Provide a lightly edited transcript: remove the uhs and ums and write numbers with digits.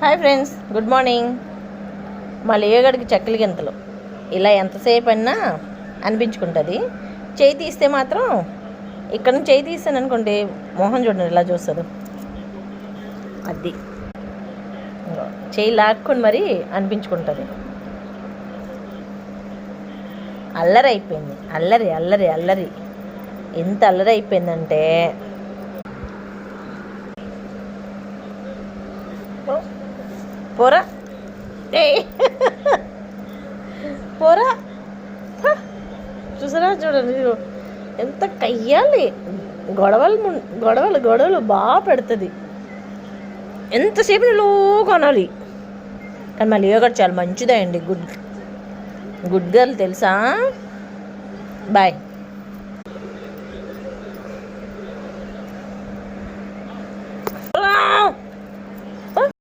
Hi friends, good morning. మా లేగడికి చెక్కలు గింతలు ఇలా ఎంతసేపు అయినా అనిపించుకుంటుంది. చేయి తీస్తే మాత్రం ఇక్కడ నుంచి చేయి తీస్తాను అనుకోండి, మోహన్ చూడండి ఇలా చూస్తుంది. అది చేయి లాక్కొని మరీ అనిపించుకుంటుంది. అల్లరి అయిపోయింది, అల్లరి అల్లరి అల్లరి. ఎంత అల్లరి అయిపోయిందంటే పోరా పోరా. చూసారా, చూడండి ఎంత కయ్యాలి. గొడవలు గొడవలు గొడవలు బాగా పెడుతుంది. ఎంతసేపు లో కొనాలి. కానీ మళ్ళీ యోగా చాలా మంచిదే అండి. గుడ్ గర్ల్ తెలుసా. బాయ్.